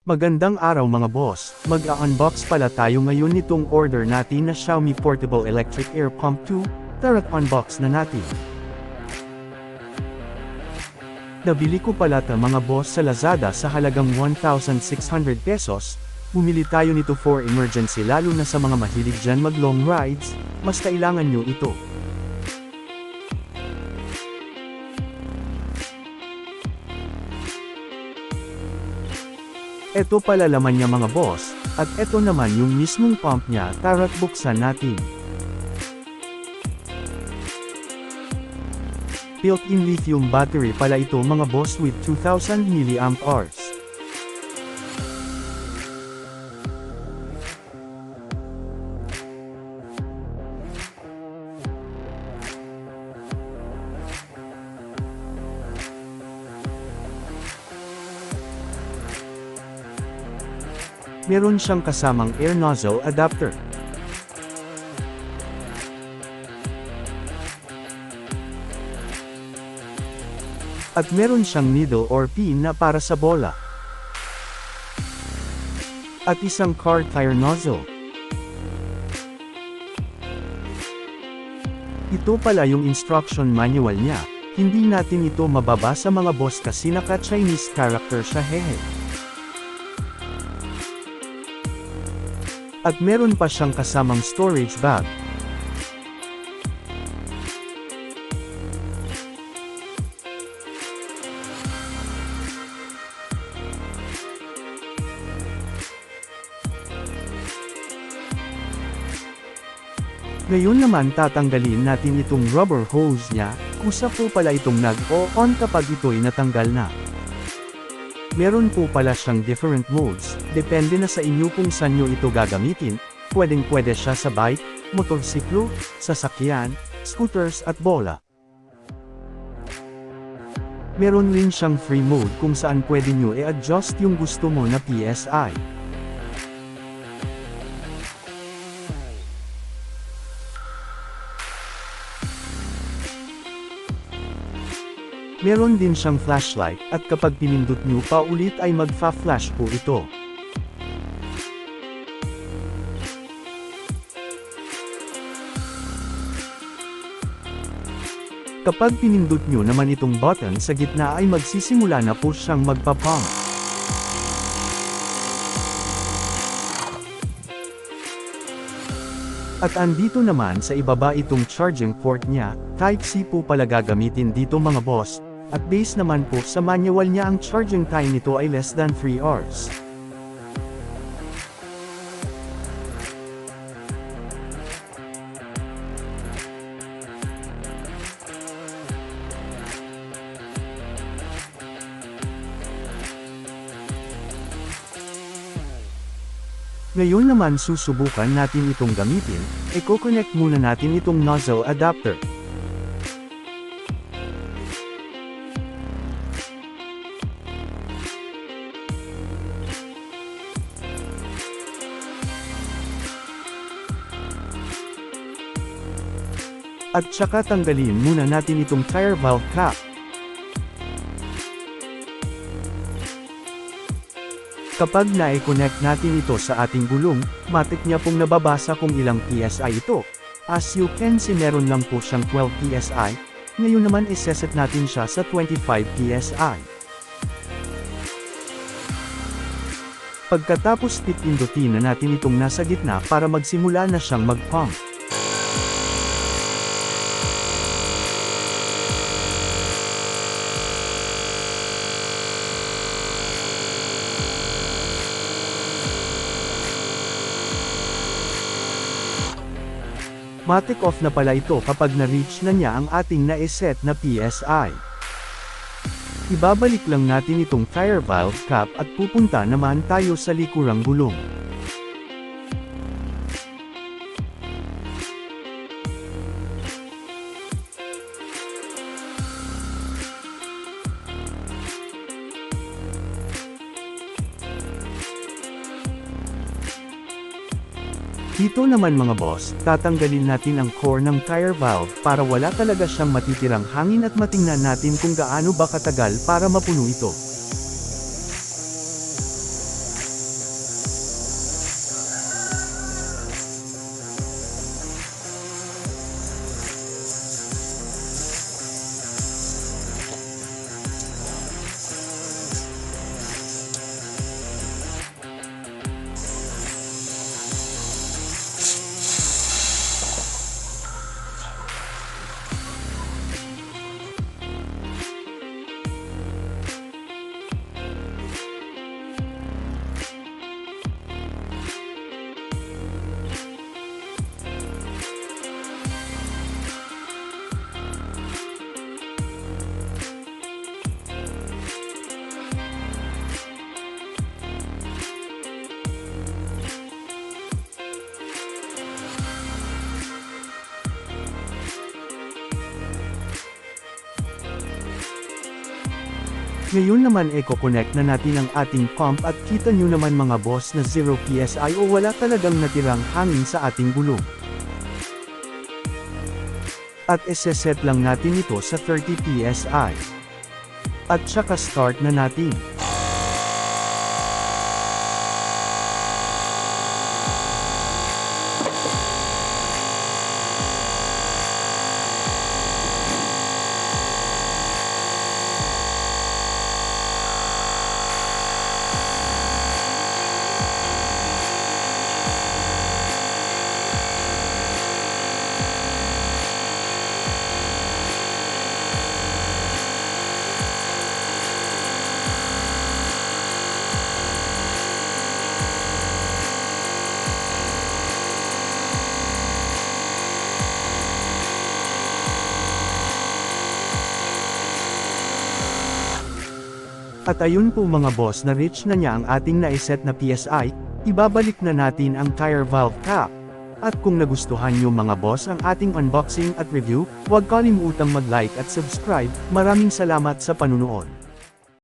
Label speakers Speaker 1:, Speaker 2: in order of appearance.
Speaker 1: Magandang araw mga boss, mag-unbox pala tayo ngayon nitong order natin na Xiaomi Portable Electric Air Pump 2, tara't unbox na natin. Nabili ko pala ta mga boss sa Lazada sa halagang 1,600 pesos, bumili tayo nito for emergency lalo na sa mga mahilig dyan mag long rides, mas kailangan nyo ito. Ito pala laman niya mga boss, at ito naman yung mismong pump niya, tara't buksan natin. Built-in lithium battery pala ito mga boss with 2000 mAh. Meron siyang kasamang air nozzle adapter. At meron siyang needle or pin na para sa bola. At isang car tire nozzle. Ito pala yung instruction manual niya. Hindi natin ito mababasa mga boss kasi naka-Chinese character siya hehe. At meron pa siyang kasamang storage bag. Ngayon naman tatanggalin natin itong rubber hose niya, kusa po pala itong nag-o-on kapag ito'y natanggal na. Meron po pala siyang different modes, depende na sa inyo kung saan nyo ito gagamitin, pwede siya sa bike, motorsiklo, sasakyan, scooters at bola. Meron rin siyang free mode kung saan pwede nyo i-adjust yung gusto mo na PSI. Meron din siyang flashlight, at kapag pinindot nyo pa ulit ay magfa-flash po ito. Kapag pinindot nyo naman itong button sa gitna ay magsisimula na po siyang magpa-pump. At andito naman sa ibaba itong charging port niya, Type-C po pala gagamitin dito mga boss. At base naman po sa manual niya ang charging time nito ay less than 3 hours. Ngayon naman susubukan natin itong gamitin, i-connect muna natin itong nozzle adapter. At saka tanggalin muna natin itong tire valve cap. Kapag na-connect natin ito sa ating gulong, matik niya pong nababasa kung ilang PSI ito. As you can see meron lang po siyang 12 PSI, ngayon naman iseset natin siya sa 25 PSI. Pagkatapos pindutin na natin itong nasa gitna para magsimula na siyang mag-pump. Matik off na pala ito kapag na-reach na niya ang ating na-set na PSI. Ibabalik lang natin itong tire valve cap at pupunta naman tayo sa likurang gulong. Dito naman mga boss, tatanggalin natin ang core ng tire valve para wala talaga siyang matitirang hangin at matingnan natin kung gaano ba katagal para mapuno ito. Ngayon naman eco-connect na natin ang ating pump at kita nyo naman mga boss na 0 PSI o wala talagang natirang hangin sa ating gulong. At iseset lang natin ito sa 30 PSI. At saka start na natin. At ayun po mga boss na reach na niya ang ating naiset na PSI, ibabalik na natin ang tire valve cap. At kung nagustuhan nyo mga boss ang ating unboxing at review, huwag kalimutang mag-like at subscribe. Maraming salamat sa panunood.